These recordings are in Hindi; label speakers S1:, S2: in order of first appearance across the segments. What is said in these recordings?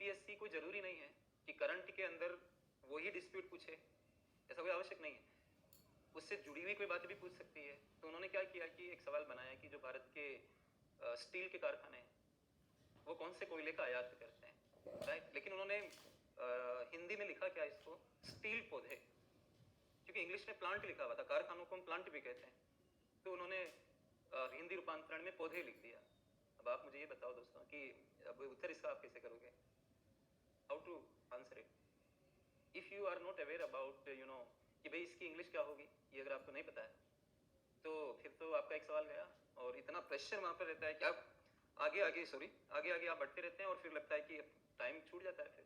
S1: यूपीएससी कोई जरूरी नहीं है कि करंट के अंदर वही डिस्प्यूट पूछे, ऐसा कोई आवश्यक नहीं है, उससे जुड़ी हुई कोई बात भी पूछ सकती है। तो उन्होंने क्या किया कि एक सवाल बनाया कि जो भारत के स्टील के कारखाने हैं वो कौन से कोयले का आयात करते हैं, राइट। लेकिन उन्होंने हिंदी में लिखा क्या इसको, स्टील पौधे, क्योंकि इंग्लिश में प्लांट लिखा हुआ था, कारखानों को हम प्लांट भी कहते हैं, तो उन्होंने हिंदी रूपांतरण में पौधे लिख दिया। अब आप मुझे ये बताओ दोस्तों कि अब उत्तर इसका आप कैसे करोगे, how to answer it if you are not aware about कि भाई इसकी इंग्लिश क्या होगी, ये अगर आपको नहीं पता है तो फिर तो आपका एक सवाल गया, और इतना प्रेशर वहां पर रहता है कि आप आगे आगे आप बढ़ते रहते हैं, और फिर लगता है कि टाइम छूट जाता है, फिर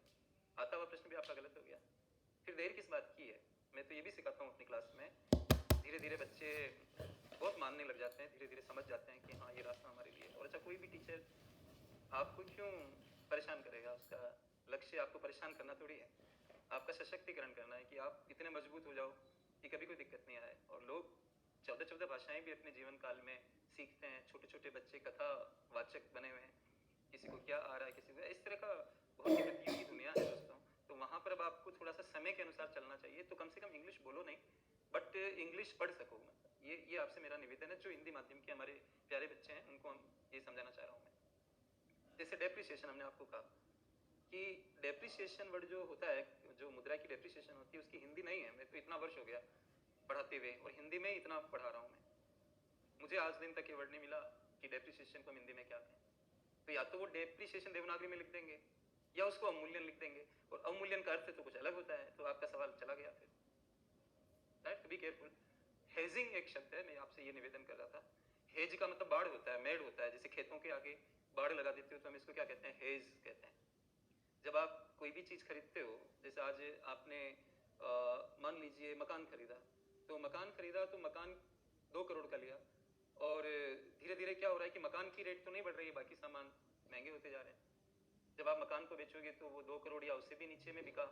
S1: आता हुआ प्रश्न भी आपका गलत हो गया, फिर देर किस बात की है। मैं तो ये भी सिखाता हूँ अपनी क्लास में, धीरे धीरे बच्चे बहुत मानने लग जाते हैं, धीरे धीरे समझ जाते हैं कि हाँ ये रास्ता हमारे लिए। और अच्छा, कोई भी टीचर आपको क्यों परेशान करेगा, उसका लक्ष्य आपको परेशान करना थोड़ी है, आपका सशक्तिकरण करना है कि आप इतने मजबूत हो जाओ कि कभी कोई दिक्कत नहीं आए। और लोग 14 भाषाएं भी अपने जीवन काल में सीखते हैं, छोटे छोटे बच्चे कथा वाचक बने हुए हैं, किसी को क्या आ रहा है, किसी को इस तरह का बहुत ही प्रतियोगी दुनिया है दोस्तों। तो वहां पर अब आपको थोड़ा सा समय के अनुसार चलना चाहिए, तो कम से कम इंग्लिश बोलो नहीं, बट इंग्लिश पढ़ सको। ये आपसे मेरा निवेदन है, जो हिंदी माध्यम के हमारे प्यारे बच्चे हैं उनको हम ये समझाना चाह रहा हूँ मैं। जैसे डेप्रिसिएशन, हमने आपको कहा कि डेप्रिसिएशन वर्ड जो होता है, जो मुद्रा की डेप्रिसिएशन होती है, उसकी हिंदी नहीं है। मैं तो इतना वर्ष हो गया पढ़ाते हुए और हिंदी में इतना पढ़ा रहा हूँ मैं, मुझे आज दिन तक ये वर्ड नहीं मिला कि डेप्रिसिएशन को हिंदी में क्या कहें। तो या तो वो डेप्रिसिएशन देवनागरी में लिख देंगे या उसको अवमूल्यन लिख देंगे, और अवमूल्यन का अर्थ तो कुछ अलग होता है, तो आपका सवाल चला गया फिर, right. To be careful. Hedging एक शब्द है, मैं आपसे ये निवेदन कर रहा था। हेज का मतलब बाढ़ होता है, मेड़ होता है, जैसे खेतों के आगे बाढ़ लगा देते हो तो हम इसको क्या कहते हैं, हेज कहते हैं। जब आप कोई भी चीज खरीदते हो, जैसे आज आपने मान लीजिए मकान खरीदा, तो मकान 2 करोड़ का लिया, और धीरे धीरे क्या हो रहा है कि मकान की रेट तो नहीं बढ़ रही है, बाकी सामान महंगे होते जा रहे हैं। जब आप मकान को बेचोगे तो वो 2 करोड़ या उससे भी नीचे में बिका,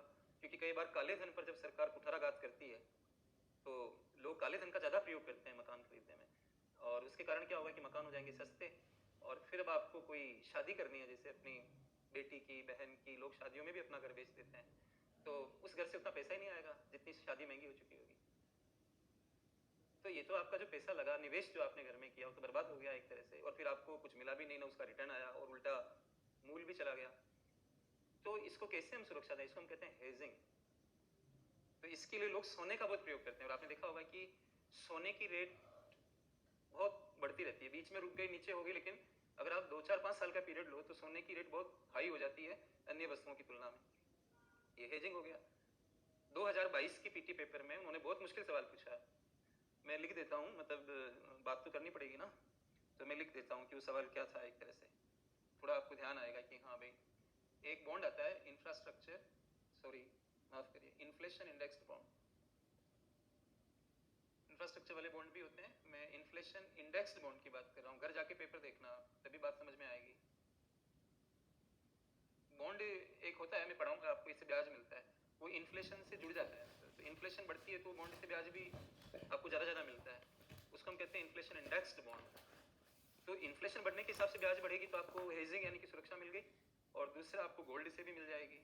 S1: क्योंकि कई बार काले धन पर जब सरकार कुठाराघात करती है तो लोग काले धन का ज्यादा प्रयोग करते हैं मकान खरीदने में, और उसके कारण क्या होगा कि मकान हो जाएंगे सस्ते। और फिर अब आपको कोई शादी करनी है, जैसे अपनी बेटी की, बहन की, लोग शादियों में भी अपना घर बेच देते हैं, तो उस घर से उतना पैसा ही नहीं आएगा जितनी शादी महंगी हो चुकी होगी। तो ये तो आपका जो पैसा लगा, निवेश जो आपने घर में किया, वो तो बर्बाद हो गया एक तरह से, और फिर आपको कुछ मिला भी नहीं ना, उसका रिटर्न आया, और उल्टा मूल भी चला गया। तो इसको कैसे हम सुरक्षा दें, इसको हम कहते हैं हेजिंग। तो इसके लिए लोग सोने का बहुत प्रयोग करते हैं, और आपने देखा होगा कि सोने की रेट बहुत बढ़ती रहती है, बीच में रुक गई, नीचे हो गई, लेकिन अगर आप 2 4 5 साल का पीरियड लो तो सोने की रेट बहुत हाई हो जाती है अन्य वस्तुओं की तुलना में। ये हेजिंग हो गया। 2022 की पीटी पेपर में उन्होंने बहुत मुश्किल सवाल पूछा है, मैं लिख देता हूँ, मतलब बात तो करनी पड़ेगी ना, तो मैं लिख देता हूँ कि वो सवाल क्या था, एक तरह से थोड़ा आपको ध्यान आएगा कि हाँ भाई। एक बॉन्ड आता है इंफ्रास्ट्रक्चर, सॉरी माफ करिए, इन्फ्लेशन इंडेक्स्ड बॉन्ड। इंफ्रास्ट्रक्चर वाले बॉन्ड भी होते हैं, मैं इन्फ्लेशन इंडेक्स्ड बॉन्ड की बात कर रहा हूँ। घर जाके पेपर देखना, तभी बात समझ में आएगी। बॉन्ड एक होता है, मैं पढ़ाऊंगा आपको, इससे ब्याज मिलता है, वो इन्फ्लेशन से जुड़ जाता है, तो इन्फ्लेशन बढ़ती है तो बॉन्ड से ब्याज भी आपको ज्यादा मिलता है, उसको हम कहते हैं इन्फ्लेशन इंडेक्स्ड बॉन्ड। तो इन्फ्लेशन बढ़ने के हिसाब से ब्याज बढ़ेगी, तो आपको हेजिंग यानी कि सुरक्षा मिल गई, और दूसरा आपको गोल्ड से भी मिल जाएगी।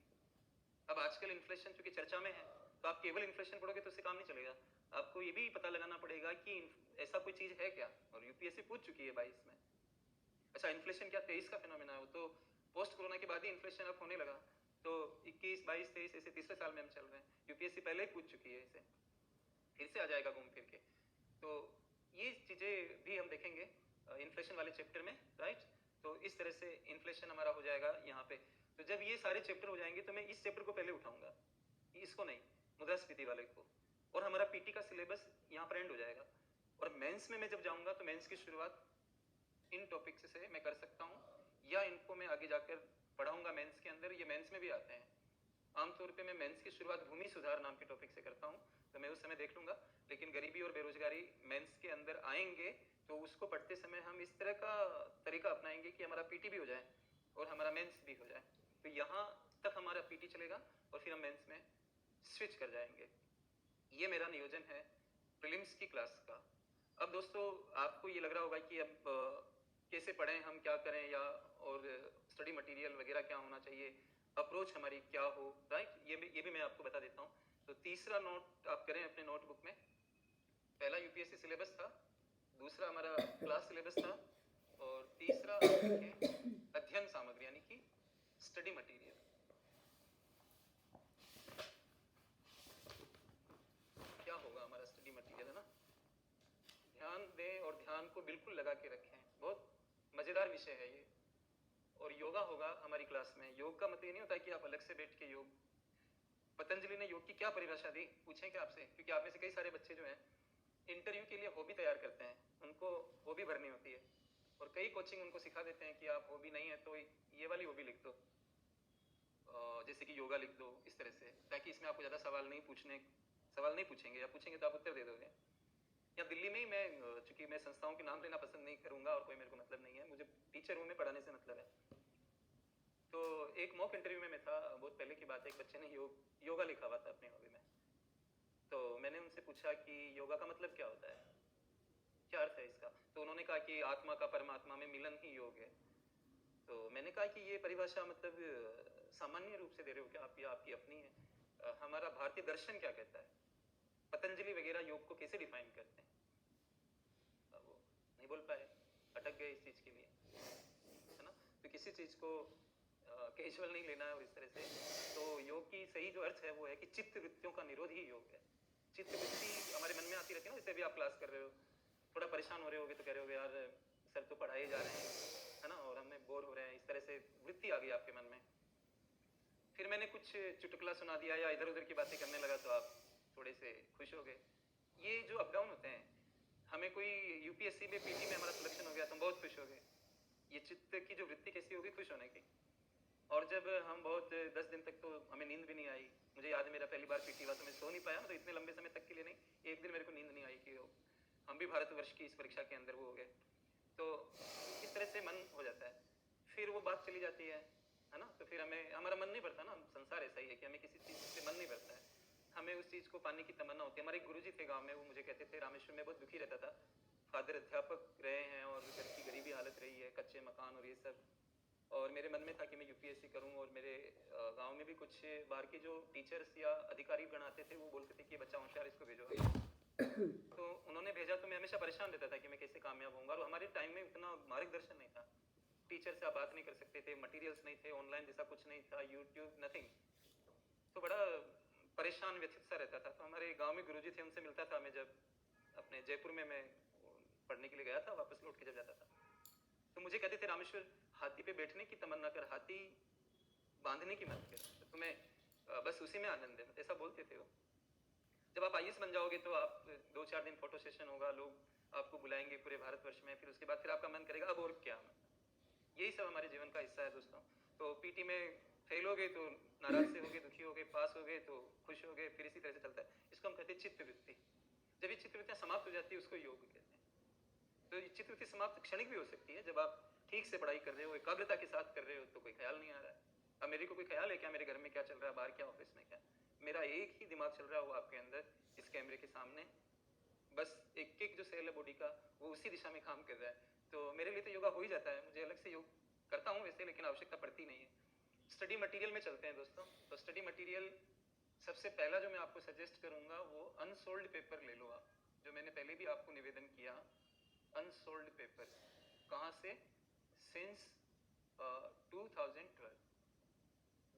S1: अब आजकल इन्फ्लेशन चूंकि चर्चा में है, तो आप केवल इन्फ्लेशन पढ़ोगे तो उससे काम नहीं चलेगा, आपको ये भी पता लगाना पड़ेगा कि ऐसा कोई चीज है क्या, और यूपीएससी पूछ चुकी है 22 में। अच्छा, इन्फ्लेशन क्या 23 का फिनोमेना है, वो तो पोस्ट कोरोना के बाद ही इन्फ्लेशन अब होने लगा, तो 21 22 23 ऐसे तीसरे साल में हम चल रहे हैं, यूपीएससी पहले ही पूछ चुकी है इसे, फिर से आ जाएगा घूम फिर के। तो ये चीजें भी हम देखेंगे इन्फ्लेशन वाले चैप्टर में, राइट। तो इस तरह से इन्फ्लेशन हमारा हो जाएगा यहाँ पे। तो जब ये सारे चैप्टर हो जाएंगे तो मैं इस चैप्टर को पहले उठाऊंगा, इसको नहीं, मुद्रास्फीति वाले को, और हमारा पीटी का सिलेबस यहाँ पर एंड हो जाएगा। और मेंस में मैं जब जाऊंगा तो मेंस की शुरुआत इन टॉपिक्स से मैं कर सकता हूँ, या इनको मैं आगे जाकर पढ़ाऊंगा मेंस के अंदर, ये मेंस में भी आते हैं। आमतौर पे मैं मेंस की शुरुआत भूमि सुधार नाम के टॉपिक से करता हूँ, तो मैं उस समय देख लूंगा। लेकिन गरीबी और बेरोजगारी मेंस के अंदर आएंगे तो उसको पढ़ते समय हम इस तरह का तरीका अपनाएंगे कि हमारा पीटी भी हो जाए और हमारा मेंस भी हो जाए। तो यहाँ तक हमारा पीटी चलेगा और फिर हम मेंस में स्विच कर जाएंगे। ये मेरा नियोजन है प्रीलिम्स की क्लास का। अब दोस्तों आपको ये लग रहा होगा कि अब कैसे पढ़ें हम, क्या करें, या और स्टडी मटेरियल वगैरह क्या होना चाहिए। अप्रोच हमारी क्या हो, राइट, ये भी मैं आपको बता देता हूँ। तो तीसरा नोट आप करें अपने नोटबुक में। पहला यूपीएससी सिलेबस था, दूसरा हमारा क्लास सिलेबस था, और तीसरा आप लिखें अध्ययन सामग्री यानी कि स्टडी मटेरियल। क्या होगा हमारा स्टडी मटेरियल, है ना? ध्यान दें और ध्यान को बिल्कुल लगा के रखें, बहुत मजेदार विषय है ये। और योगा होगा हमारी क्लास में। योग का मतलब ये नहीं होता कि आप अलग से बैठ के योग, पतंजलि ने योग की क्या परिभाषा दी, पूछें क्या आपसे? क्योंकि आप में से कई सारे बच्चे जो हैं इंटरव्यू के लिए हॉबी तैयार करते हैं, उनको हॉबी भरनी होती है, और कई कोचिंग उनको सिखा देते हैं कि आप हॉबी नहीं है तो ये वाली हॉबी लिख दो, जैसे कि योगा लिख दो, इस तरह से, ताकि इसमें आपको ज़्यादा सवाल नहीं पूछेंगे, या पूछेंगे तो आप उत्तर दे दोगे। या दिल्ली में ही मैं, चूंकि मैं संस्थाओं के नाम लेना पसंद नहीं करूंगा और कोई मेरे को मतलब नहीं है, मुझे टीचर हूँ, में पढ़ाने से मतलब है। तो एक मॉक इंटरव्यू में मैं था, बहुत पहले की बात है, एक बच्चे ने योगा लिखा हुआ था अपनी हॉबी में। तो मैंने उनसे पूछा कि योगा का मतलब क्या होता है, क्या अर्थ है इसका? तो उन्होंने कहा कि आत्मा का परमात्मा में मिलन ही योग है। तो मैंने कहा कि ये परिभाषा मतलब सामान्य रूप से दे रहे हो क्या आप, या आपकी अपनी है? हमारा भारतीय दर्शन क्या कहता है, पतंजलि वगैरह योग को कैसे डिफाइन करते हैं? वो नहीं बोल पाए, अटक गए इस चीज के लिए, है ना? तो किसी चीज को कैजुअल नहीं लेना है इस तरह से। तो योग की सही जो अर्थ है वो है कि चित्त वृत्तियों का निरोध ही योग है। चित्त वृत्ति हमारे मन में आती रहती है ना, जैसे भी आप क्लास कर रहे हो, थोड़ा परेशान हो रहे होगे तो कह रहे होगे यार सर तो पढ़ाए जा रहे हैं, है ना, और हमें बोर हो रहे हैं, इस तरह से वृत्ति आ गई आपके मन में। फिर मैंने कुछ चुटकुला सुना दिया या इधर उधर की बातें करने लगा तो आप थोड़े से खुश हो गए। ये जो अप डाउन होते हैं, हमें कोई यूपीएससी में पीटी में हमारा सिलेक्शन हो गया तो हम बहुत खुश हो गए। ये चित्त की जो वृत्ति कैसी होगी, खुश होने की। और जब हम बहुत 10 दिन तक तो हमें नींद भी नहीं आई। मुझे याद है मेरा पहली बार पीटी हुआ तो मैं सो नहीं पाया, तो इतने लंबे समय तक के लिए नहीं, एक दिन मेरे को नींद नहीं आई कि हम भी भारतवर्ष की इस परीक्षा के अंदर वो हो गए। तो इस तरह से मन हो जाता है, फिर वो बात चली जाती है ना? तो फिर हमें हमारा मन नहीं भरता ना, संसार ऐसा ही है कि हमें किसी चीज से मन नहीं भरता है, हमें उस चीज को पाने की तमन्ना होती है। हमारे गुरुजी थे गांव में, वो मुझे कहते थे, रामेश्वर में बहुत दुखी रहता था, फादर अध्यापक रहे हैं और घर की गरीबी हालत रही है, कच्चे मकान और ये सब। और मेरे मन में था कि मैं यूपीएससी करूं, और मेरे गांव में भी कुछ बाहर के जो टीचर्स या अधिकारी गण आते थे वो बोलते थे कि बच्चा होशियार, इसको भेजो। तो उन्होंने भेजा तो मैं हमेशा परेशान रहता था कि मैं कैसे कामयाब होऊंगा। और हमारे टाइम में उतना मार्गदर्शन नहीं था, टीचर से आप बात नहीं कर सकते थे, मटेरियल्स नहीं थे, ऑनलाइन जैसा कुछ नहीं था, यूट्यूब नथिंग। तो बड़ा परेशान व्यथित सा रहता था। तो हमारे गांव में गुरुजी थे, उनसे मिलता था मैं जब अपने जयपुर में मैं पढ़ने के लिए गया था, वापस लौट के जब जाता था तो मुझे कहते थे, रामेश्वर हाथी पे बैठने की तमन्ना कर, हाथी बांधने की मत कर, तो तुम्हें बस उसी में आनंद है, ऐसा बोलते थे वो। जब आप आईएएस बन जाओगे तो आप 2-4 दिन फोटो सेशन होगा, लोग आपको बुलाएंगे पूरे भारतवर्ष में, फिर उसके बाद फिर आपका मन करेगा अब और क्या। यही सब हमारे जीवन का हिस्सा है दोस्तों। तो पीटी में फेल हो गए तो नाराज से हो गए, दुखी हो गए, पास हो गए तो खुश हो गए, फिर इसी तरह से चलता है। इसको हम कहते हैं चित्त वृत्ति। जब ये चित्त वृत्तियां समाप्त हो जाती है उसको योग कहते हैं। तो ये चित्त वृत्ति समाप्त क्षणिक भी हो सकती है, जब आप ठीक से पढ़ाई कर रहे हो, एकाग्रता के साथ कर रहे हो, तो कोई ख्याल नहीं आ रहा है। अब मेरे को कोई ख्याल है क्या मेरे घर में क्या चल रहा है, बाहर क्या, ऑफिस में क्या? मेरा एक ही दिमाग चल रहा है, वो आपके अंदर इस कैमरे के सामने, बस एक एक जो सेल है बॉडी का वो उसी दिशा में काम कर रहा है। तो मेरे लिए तो योगा हो ही जाता है, मुझे अलग से योग करता हूँ वैसे, लेकिन आवश्यकता पड़ती नहीं है। स्टडी मटेरियल में चलते हैं दोस्तों। तो स्टडी मटेरियल सबसे पहला जो मैं आपको सजेस्ट करूंगा वो अनसोल्ड पेपर ले लो आप, जो मैंने पहले भी आपको निवेदन किया। अनसोल्ड पेपर कहाँ से? सिंस 2012,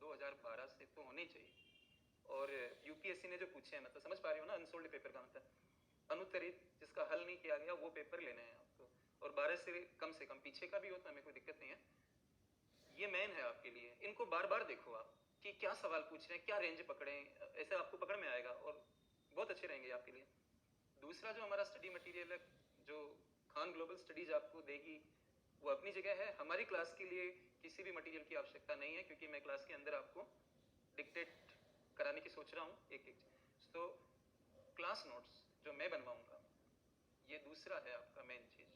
S1: 2012 से तो होने चाहिए। और यूपीएससी ने जो पूछे हैं, मतलब समझ पा रहे हो ना अनसोल्ड पेपर का मतलब, अनुत्तरित जिसका हल नहीं किया गया वो पेपर लेने हैं आपको। और 12 से कम पीछे का भी हो तो हमें कोई दिक्कत नहीं है, ये मेन है आपके लिए। इनको बार बार देखो आप कि क्या सवाल पूछ रहे हैं, क्या रेंज पकड़े, ऐसे आपको पकड़ में आएगा और बहुत अच्छे रहेंगे आपके लिए। दूसरा जो हमारा स्टडी मटेरियल है, जो खान ग्लोबल स्टडीज आपको देगी, वो अपनी जगह है। हमारी क्लास के लिए किसी भी मटेरियल की आवश्यकता नहीं है, क्योंकि मैं क्लास के अंदर आपको डिक्टेट कराने की सोच रहा हूँ एक एक। तो क्लास नोट्स जो मैं बनवाऊंगा, ये दूसरा है आपका मेन चीज।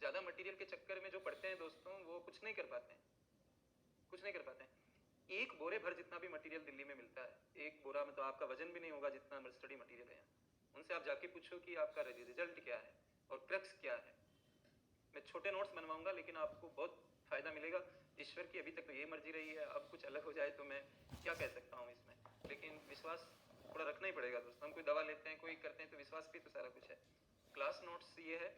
S1: ज्यादा मटेरियल के चक्कर में जो पढ़ते हैं दोस्तों, वो कुछ नहीं कर पाते हैं, कुछ नहीं कर पाते हैं। एक बोरे भर जितना भी मटेरियल दिल्ली में मिलता है, एक बोरा में तो आपका वजन भी नहीं होगा जितना स्टडी मटेरियल है। उनसे आप जाके पूछो कि आपका रिजल्ट क्या है और क्रक्स क्या है। मैं छोटे नोट्स बनवाऊंगा, लेकिन आपको बहुत फ़ायदा मिलेगा। ईश्वर की अभी तक तो ये मर्जी रही है, अब कुछ अलग हो जाए तो मैं क्या कह सकता हूँ इसमें। लेकिन विश्वास थोड़ा रखना ही पड़ेगा दोस्त। हम कोई दवा लेते हैं, कोई करते हैं, तो विश्वास पे तो सारा कुछ है। क्लास नोट्स ये है,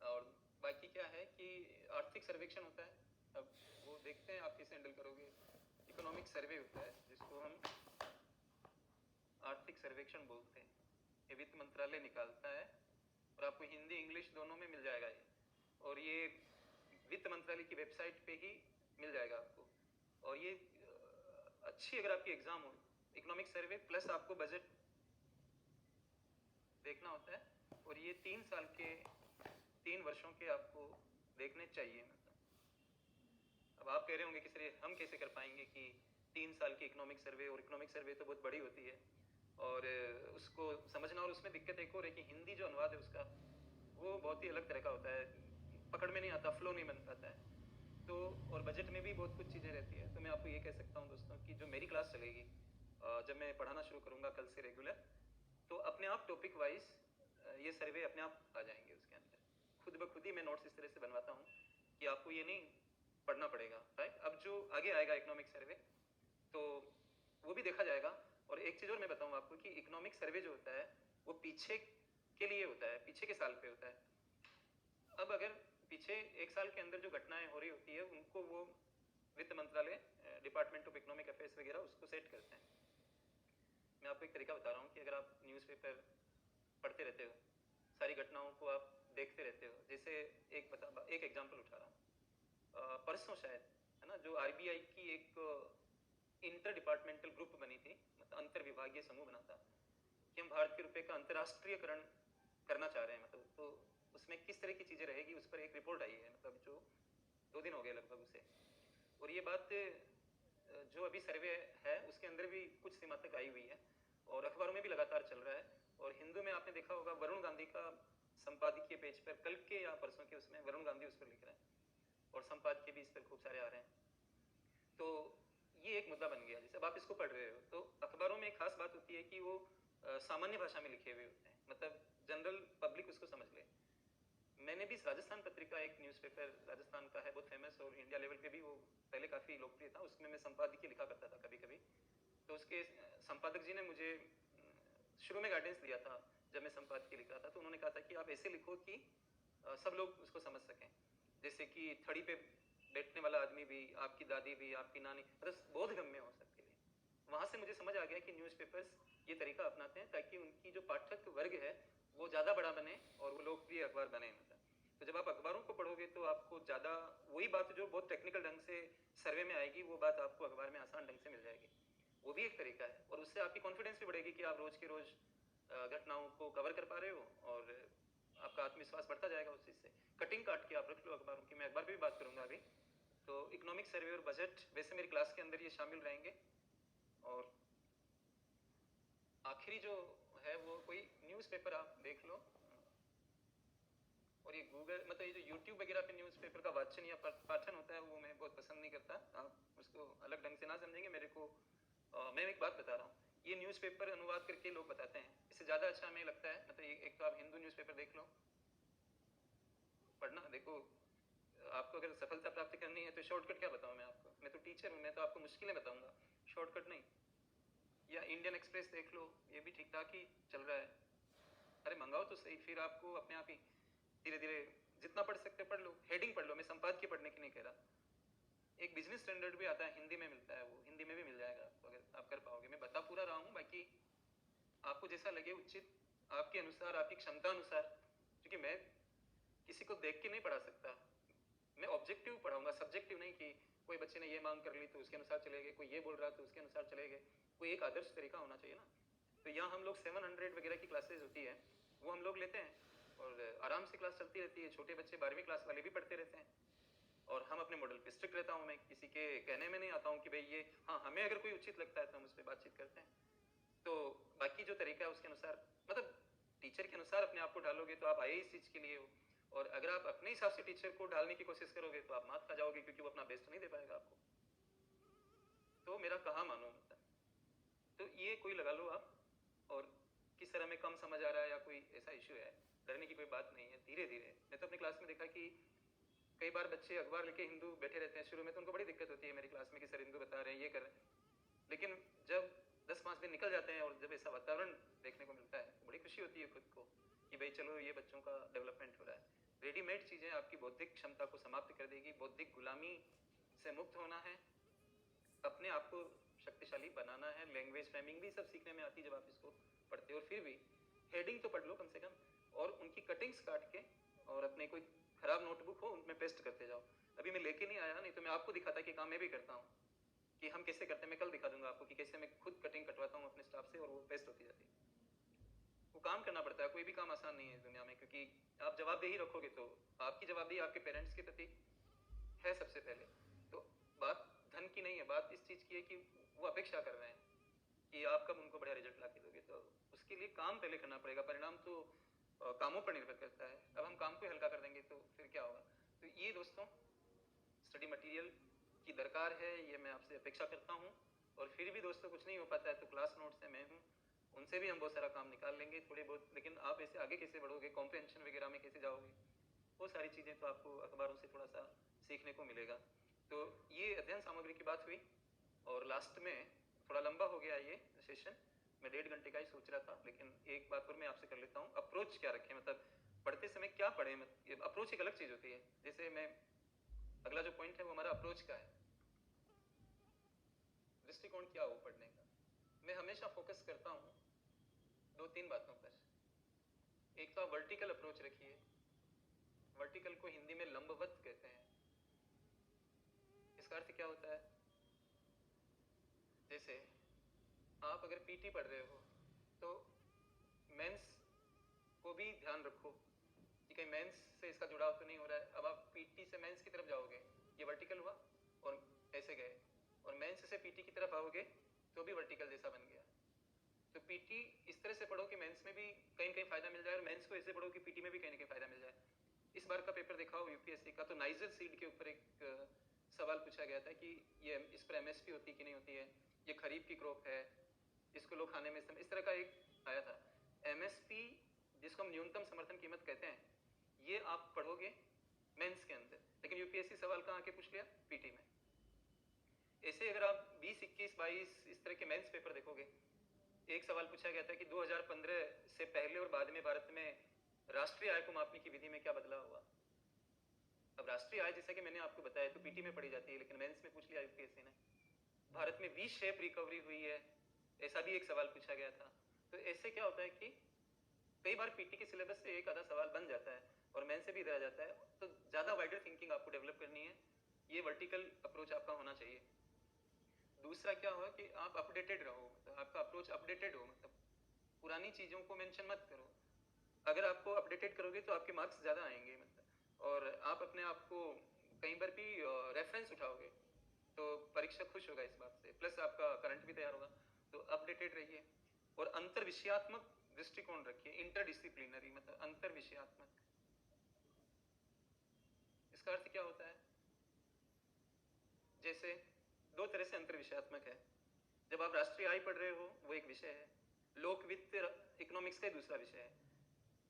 S1: और बाकी क्या है कि आर्थिक सर्वेक्षण होता है, अब वो देखते हैं आप कैसे हैंडल करोगे। इकोनॉमिक सर्वे होता है जिसको हम आर्थिक सर्वेक्षण बोलते हैं, ये वित्त मंत्रालय निकालता है, और आपको हिंदी इंग्लिश दोनों में मिल जाएगा ये, और ये वित्त मंत्रालय की वेबसाइट पे ही मिल जाएगा आपको। और ये अच्छी अगर आपकी एग्जाम हो, इकोनॉमिक सर्वे प्लस आपको बजट देखना होता है, और ये 3 वर्षों के आपको देखने चाहिए। मतलब अब आप कह रहे होंगे कि सर हम कैसे कर पाएंगे कि 3 साल की इकोनॉमिक सर्वे, और इकोनॉमिक सर्वे तो बहुत बड़ी होती है, और उसको समझना, और उसमें दिक्कत एक और है कि हिंदी जो अनुवाद है उसका वो बहुत ही अलग तरह का होता है, पकड़ में नहीं आता, फ्लो नहीं बन पाता है। तो और बजट में भी बहुत कुछ चीज़ें रहती है। तो मैं आपको ये कह सकता हूँ दोस्तों कि जो मेरी क्लास चलेगी, जब मैं पढ़ाना शुरू करूँगा कल से रेगुलर, तो अपने आप टॉपिक वाइज ये सर्वे अपने आप आ जाएंगे उसके अंदर। खुद ब खुद ही मैं नोट्स इस तरह से बनवाता हूँ कि आपको ये नहीं पढ़ना पड़ेगा, राइट। अब जो आगे आएगा इकोनॉमिक सर्वे, तो वो भी देखा जाएगा। और एक चीज़ और मैं बताऊँ आपको कि इकोनॉमिक सर्वे जो होता है वो पीछे के लिए होता है, पीछे के साल पे होता है। अब अगर पीछे 1 साल के अंदर जो घटनाएं हो रही होती है उनको वो वित्त मंत्रालय, डिपार्टमेंट ऑफ इकोनॉमिक अफेयर्स वगैरह उसको सेट करते हैं। मैं आपको एक तरीका बता रहा हूँ कि अगर आप न्यूज़पेपर पढ़ते रहते हो, सारी घटनाओं को आप देखते रहते हो, जैसे एक एग्जाम्पल उठा रहा हूँ, परसों शायद, है ना, जो आरबीआई की एक इंटर डिपार्टमेंटल ग्रुप बनी थी, मतलब अंतर विभागीय समूह बना था कि हम भारतीय रुपए का अंतर्राष्ट्रीयकरण करना चाह रहे हैं। मतलब तो उसमें किस तरह की चीज़ें रहेगी उस पर एक रिपोर्ट आई है, मतलब जो 2 दिन हो गए लगभग उसे। और ये बात जो अभी सर्वे है उसके अंदर भी कुछ सीमा तक आई हुई है, और अखबारों में भी लगातार चल रहा है। और हिंदू में आपने देखा होगा वरुण गांधी का संपादकीय पेज पर, कल के या परसों के, उसमें वरुण गांधी उस पर लिख रहे हैं, और संपादकीय भी इस पर खूब सारे आ रहे हैं। तो ये एक मुद्दा बन गया। जैसे अब आप इसको पढ़ रहे हो तो अखबारों में एक खास बात होती है कि वो सामान्य भाषा में लिखे हुए होते हैं, मतलब जनरल पब्लिक उसको समझ ले। मैंने भी राजस्थान पत्रिका, एक न्यूज़पेपर राजस्थान का है, बहुत फेमस, और इंडिया लेवल पे भी वो पहले काफ़ी लोकप्रिय था, उसमें मैं संपादकीय लिखा करता था कभी कभी। तो उसके संपादक जी ने मुझे शुरू में गाइडेंस दिया था जब मैं संपादकीय लिख रहा था, तो उन्होंने कहा था कि आप ऐसे लिखो कि सब लोग उसको समझ सकें। जैसे कि थड़ी पे बैठने वाला आदमी भी, आपकी दादी भी, आपकी नानी, मतलब बोधगम्य हो सबके लिए। वहाँ से मुझे समझ आ गया कि न्यूज़पेपर्स ये तरीका अपनाते हैं ताकि उनकी जो पाठक वर्ग है वो ज़्यादा बड़ा बने और वो लोकप्रिय अखबार बने। मतलब तो जब आप अखबारों को पढ़ोगे तो आपको ज़्यादा वही बात जो बहुत टेक्निकल ढंग से सर्वे में आएगी, वो बात आपको अखबार में आसान ढंग से मिल जाएगी। वो भी एक तरीका है, और उससे आपकी कॉन्फिडेंस भी बढ़ेगी कि आप रोज़ के रोज़ घटनाओं को कवर कर पा रहे हो, और आपका आत्मविश्वास बढ़ता जाएगा उस चीज़ से। कटिंग काट के आप रख लो अखबारों की, मैं अखबार पर भी बात करूँगा अभी। तो इकोनॉमिक सर्वे और बजट वैसे मेरी क्लास के अंदर ये शामिल रहेंगे। और आखिरी जो है वो कोई न्यूज़पेपर आप देख लो, और ये गूगल, मतलब ये जो यूट्यूब वगैरह पे न्यूज़पेपर का वाचन या पाठन होता है वो मैं बहुत पसंद नहीं करता। आप उसको अलग ढंग से ना समझेंगे मेरे को। मैं एक बात बता रहा हूँ, ये न्यूज़पेपर अनुवाद करके लोग बताते हैं, इससे ज़्यादा अच्छा हमें लगता है। मतलब एक तो आप हिंदू न्यूज़पेपर देख लो, पढ़ना। देखो, आपको अगर सफलता प्राप्त करनी है तो शॉर्टकट क्या बताऊँ मैं आपको, मैं तो टीचर हूँ, मैं तो आपको मुश्किलें बताऊँगा, शॉर्टकट नहीं। या इंडियन एक्सप्रेस देख लो, ये भी ठीक ठाक ही चल रहा है। अरे मंगाओ तो सही, फिर आपको अपने आप ही धीरे धीरे जितना पढ़ सकते पढ़ लो, हेडिंग पढ़ लो। मैं संपादकीय पढ़ने की नहीं कह रहा। एक बिजनेस स्टैंडर्ड भी आता है, हिंदी में मिलता है, वो हिंदी में भी मिल जाएगा आपको अगर आप कर पाओगे। मैं बता पूरा रहा हूँ, बाकी आपको जैसा लगे उचित, आपके अनुसार, आपकी क्षमता अनुसार, क्योंकि मैं किसी को देख के नहीं पढ़ा सकता। मैं ऑब्जेक्टिव पढ़ाऊंगा, सब्जेक्टिव नहीं कि कोई बच्चे ने ये मांग कर ली तो उसके अनुसार चले गए, कोई ये बोल रहा तो उसके अनुसार चले गए। कोई एक आदर्श तरीका होना चाहिए ना। तो यहाँ हम लोग 700 वगैरह की क्लासेज होती है वो हम लोग लेते हैं, और आराम से क्लास चलती रहती है। छोटे बच्चे 12वीं क्लास वाले भी पढ़ते रहते हैं, और हम अपने मॉडल पे स्ट्रिक्ट रहता हूँ मैं, किसी के कहने में नहीं आता हूँ कि भाई ये, हाँ हमें अगर कोई उचित लगता है तो हम उस पर बातचीत करते हैं। तो बाकी जो तरीका है उसके अनुसार, मतलब टीचर के अनुसार अपने आप को ढालोगे तो आप आए इस चीज़ के लिए हो, और अगर आप अपने हिसाब से टीचर को ढालने की कोशिश करोगे तो आप मात खा जाओगे, क्योंकि वो अपना बेस्ट नहीं दे पाएगा आपको। तो मेरा कहाँ मानो, मतलब तो ये कोई लगा लो आप। और किस तरह में कम समझ आ रहा है या कोई ऐसा इशू है, डरने की कोई बात नहीं है। धीरे धीरे मैं तो अपनी क्लास में देखा कि कई बार बच्चे अखबार लेके हिंदू बैठे रहते हैं, शुरू में तो उनको बड़ी दिक्कत होती है मेरी क्लास में कि सर हिंदू बता रहे हैं, ये कर रहे हैं, लेकिन जब 10-5 दिन निकल जाते हैं और जब ऐसा वातावरण देखने को मिलता है तो बड़ी खुशी होती है खुद को कि भाई चलो ये बच्चों का डेवलपमेंट हो रहा है। रेडीमेड चीज़ें आपकी बौद्धिक क्षमता को समाप्त कर देगी, बौद्धिक गुलामी से मुक्त होना है, अपने आप को शक्तिशाली बनाना है। लैंग्वेज फ्रेमिंग भी सब सीखने में आती है जब आप इसको पढ़ते हो, और फिर भी हेडिंग तो पढ़ लो कम से कम, और उनकी कटिंग्स काट के और अपने कोई खराब नोटबुक हो उनमें पेस्ट करते जाओ। अभी मैं लेके नहीं आया, नहीं तो मैं आपको दिखाता कि काम मैं भी करता हूँ कि हम कैसे करते हैं। मैं कल दिखा दूंगा आपको कि कैसे मैं खुद कटिंग कटवाता हूँ अपने स्टाफ से और वो पेस्ट होती जाती है। वो काम करना पड़ता है, कोई भी काम आसान नहीं है इस दुनिया में, क्योंकि आप जवाबदेही रखोगे तो आपकी जवाबदेही आपके पेरेंट्स के प्रति है सबसे पहले। तो बात धन की नहीं है, बात इस चीज़ की है कि वो अपेक्षा कर रहे हैं कि आप कब उनको बढ़िया रिजल्ट ला के दोगे, तो उसके लिए काम पहले करना पड़ेगा। परिणाम तो कामों पर निर्भर करता है। अब हम काम को हल्का कर देंगे तो फिर क्या होगा। तो ये दोस्तों स्टडी मटेरियल की दरकार है, ये मैं आपसे अपेक्षा करता हूँ। और फिर भी दोस्तों कुछ नहीं हो पाता है तो क्लास नोट्स है, मैं हूँ, उनसे भी हम बहुत सारा काम निकाल लेंगे थोड़े बहुत। लेकिन आप ऐसे आगे कैसे बढ़ोगे, कॉम्प्रिहेंशन वगैरह में कैसे जाओगे, वो सारी चीज़ें तो आपको अखबारों से थोड़ा सा सीखने को मिलेगा। तो ये अध्ययन सामग्री की बात हुई, और लास्ट में थोड़ा लंबा हो गया ये सेशन, मैं 1.5 घंटे का ही सोच रहा था, लेकिन एक बात और मैं आपसे कर लेता हूँ। अप्रोच क्या रखें, मतलब पढ़ते समय क्या पढ़ें, मतलब अप्रोच एक अलग चीज़ होती है। जैसे मैं अगला जो पॉइंट है वो हमारा अप्रोच का है, दृष्टिकोण क्या हो पढ़ने का। मैं हमेशा फोकस करता हूँ 2-3 बातों पर। एक तो आप वर्टिकल अप्रोच रखिए, वर्टिकल को हिंदी में लंबवत कहते हैं। इसका अर्थ क्या होता है, जैसे आप अगर पीटी पढ़ रहे हो तो मेंस को भी ध्यान रखो कि कहीं मेंस से इसका जुड़ाव तो नहीं हो रहा है। अब आप पीटी से मेंस की तरफ जाओगे, ये वर्टिकल हुआ और ऐसे गए, और मेंस से पीटी की तरफ आओगे तो भी वर्टिकल जैसा बन गया। तो पीटी इस तरह से पढ़ो कि मेंस में भी कहीं न कहीं फायदा मिल जाए, और मेंस को ऐसे पढ़ो कि पीटी में भी कहीं न कहीं फायदा मिल जाए। इस बार का पेपर देखा हो यूपीएससी का, तो नाइजर सीड के ऊपर एक सवाल पूछा गया था कि ये इस पर एमएसपी होती कि नहीं होती है, ये खरीफ की क्रॉप है, इसको लोग खाने में इस तरह का एक आया था। एमएसपी जिसको हम न्यूनतम समर्थन कीमत कहते हैं, ये आप पढ़ोगे मेंस के अंदर, लेकिन यूपीएससी सवाल कहाँ आके पूछ लिया, पीटी में। ऐसे अगर आप 20, 21, 22 इस तरह के मेंस पेपर देखोगे, एक सवाल पूछा गया था कि 2015 से पहले और बाद में भारत में राष्ट्रीय आय को मापने की विधि में क्या बदलाव हुआ। अब राष्ट्रीय आय जैसा कि मैंने आपको बताया तो पीटी में पढ़ी जाती है, लेकिन मेंस में पूछ लिया यूपीएससी ने। भारत में वी शेप रिकवरी हुई है, ऐसा भी एक सवाल पूछा गया था। तो ऐसे क्या होता है कि कई बार पीटी के सिलेबस से एक आधा सवाल बन जाता है और मेंस से भी इधर आ जाता है। तो ज्यादा वाइडर थिंकिंग आपको डेवलप करनी है, ये वर्टिकल अप्रोच आपका होना चाहिए। दूसरा क्या हुआ कि आप अपडेटेड रहो, मतलब आपका अप्रोच अपडेटेड हो, मतलब पुरानी चीजों को मेंशन मत करो। अगर आपको अपडेटेड करोगे तो आपके मार्क्स ज्यादा आएंगे, मतलब और आप अपने आप को कहीं पर भी रेफरेंस उठाओगे तो परीक्षक खुश होगा इस बात से, प्लस आपका करंट भी तैयार होगा। तो अपडेटेड रहिए, और अंतर विषयात्मक दृष्टिकोण रखिए, इंटरडिसिप्लिनरी, मतलब अंतर विषयात्मक। इसका अर्थ क्या होता है, जैसे दो तरह से अंतर विषयात्मक है। जब आप राष्ट्रीय आय पढ़ रहे हो वो एक विषय है, लोक वित्त इकोनॉमिक्स का दूसरा विषय है।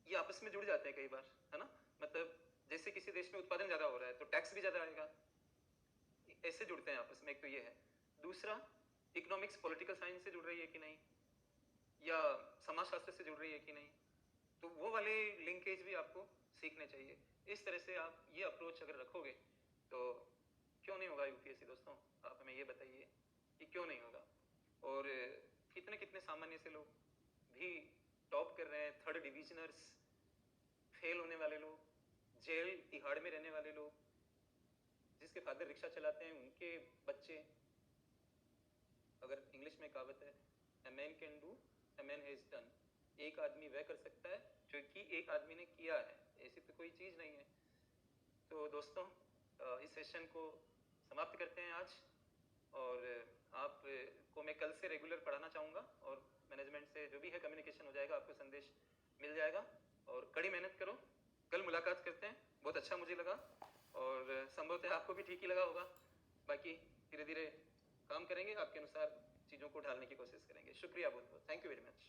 S1: ये आपस में जुड़ जाते हैं कई बार, है ना। मतलब जैसे किसी देश में उत्पादन ज्यादा हो रहा है तो टैक्स भी ज्यादा आएगा, ऐसे जुड़ते हैं आपस में। एक तो ये है। दूसरा, इकोनॉमिक्स पॉलिटिकल साइंस से जुड़ रही है कि नहीं, या समाजशास्त्र से जुड़ रही है कि नहीं, तो वो वाले लिंकेज भी आपको सीखने चाहिए। इस तरह से आप ये अप्रोच अगर रखोगे तो क्यों नहीं होगा यूपीएससी दोस्तों, आप हमें ये बताइए कि क्यों नहीं होगा। और कितने कितने सामान्य से लोग भी टॉप कर रहे हैं, थर्ड डिविजनर्स, फेल होने वाले लोग, जेल तिहाड़ में रहने वाले लोग, जिसके फादर रिक्शा चलाते हैं उनके बच्चे। अगर इंग्लिश में कहावत है, a man can do, a man has done, एक आदमी वह कर सकता है जो कि एक आदमी ने किया है, ऐसी तो कोई चीज नहीं है। तो दोस्तों इस सेशन को समाप्त करते हैं आज, और आप को मैं कल से रेगुलर पढ़ाना चाहूँगा, और मैनेजमेंट से जो भी है कम्युनिकेशन हो जाएगा, आपको संदेश मिल जाएगा। और कड़ी मेहनत करो, कल मुलाकात करते हैं। बहुत अच्छा मुझे लगा, और संभवतः आपको भी ठीक ही लगा होगा। बाकी धीरे धीरे काम करेंगे, आपके अनुसार चीज़ों को ढालने की कोशिश करेंगे। शुक्रिया बहुत बहुत, थैंक यू वेरी मच।